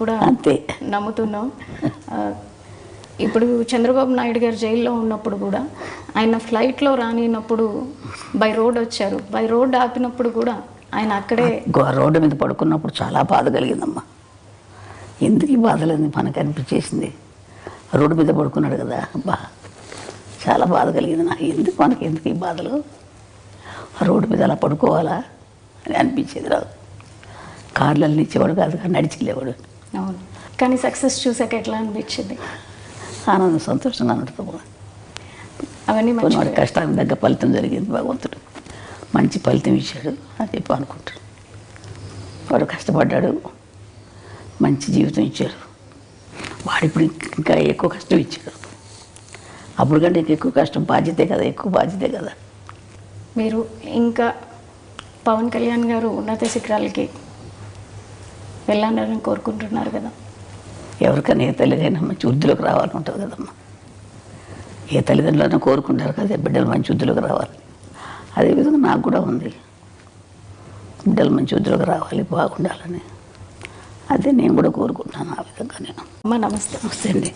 కూడా అంతే నమ్ముతున్నాం. ఇప్పుడు చంద్రబాబు నాయుడు గారు జైల్లో ఉన్నప్పుడు కూడా ఆయన ఫ్లైట్లో రానినప్పుడు బై రోడ్ వచ్చారు. బై రోడ్ ఆపినప్పుడు కూడా ఆయన అక్కడే రోడ్డు మీద పడుకున్నప్పుడు చాలా బాధ కలిగిందమ్మా. ఎందుకు ఈ బాధలని మనకు అనిపించేసింది. రోడ్డు మీద పడుకున్నాడు కదా, అబ్బా చాలా బాధ కలిగింది నాకు. ఎందుకు ఈ బాధలు, ఆ రోడ్డు మీద అలా పడుకోవాలా అని అనిపించేది. రాదు కార్లలో ఇచ్చేవాడు కాదు, నడిచిలేవాడు. అవును, కానీ సక్సెస్ చూసాక ఎట్లా అనిపించింది? ఆనందం, సంతోషంగా ఉంటుంది. అవన్నీ వాడి కష్టానికి తగ్గ ఫలితం జరిగింది. భగవంతుడు మంచి ఫలితం ఇచ్చాడు అని చెప్పి అనుకుంటాడు. వాడు కష్టపడ్డాడు, మంచి జీవితం ఇచ్చాడు. వాడు ఇప్పుడు ఇంకా ఎక్కువ కష్టం ఇచ్చాడు. అప్పుడు కంటే ఎక్కువ కష్టం, బాధ్యతే కదా, ఎక్కువ బాధ్యతే కదా. మీరు ఇంకా పవన్ కళ్యాణ్ గారు ఉన్నత శిఖరాలకి వెళ్ళాలని కోరుకుంటున్నారు కదా. ఎవరికైనా ఏ తల్లిదైనా మంచి వృద్ధిలోకి రావాలని ఉంటుంది కదమ్మా. ఏ తల్లిదండ్రులైనా కోరుకుంటారు కదా బిడ్డలు మంచి వృద్ధిలోకి రావాలి. అదేవిధంగా నాకు కూడా ఉంది, బిడ్డలు మంచి వృద్ధిలోకి రావాలి, బాగుండాలని. అదే నేను కూడా కోరుకుంటున్నాను. ఆ విధంగా నేను. అమ్మ నమస్తే. నమస్తే అండి.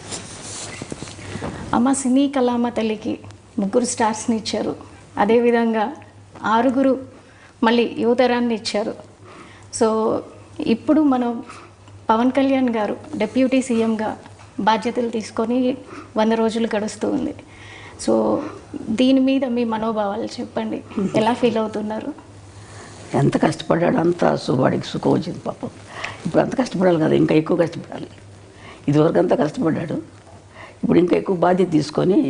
అమ్మ, సినీ కళామ తల్లికి 3 స్టార్స్ని ఇచ్చారు. అదేవిధంగా 6 మళ్ళీ యువతరాన్ని ఇచ్చారు. సో ఇప్పుడు మనం పవన్ కళ్యాణ్ గారు డిప్యూటీ సీఎంగా బాధ్యతలు తీసుకొని 100 రోజులు గడుస్తూ ఉంది. సో దీని మీద మీ మనోభావాలు చెప్పండి, ఎలా ఫీల్ అవుతున్నారు? ఎంత కష్టపడ్డాడు అంత వాడికి సుఖం వచ్చింది పాపం. ఇప్పుడు అంత కష్టపడాలి కదా, ఇంకా ఎక్కువ కష్టపడాలి. ఇదివరకు అంతా కష్టపడ్డాడు, ఇప్పుడు ఇంకా ఎక్కువ బాధ్యత తీసుకొని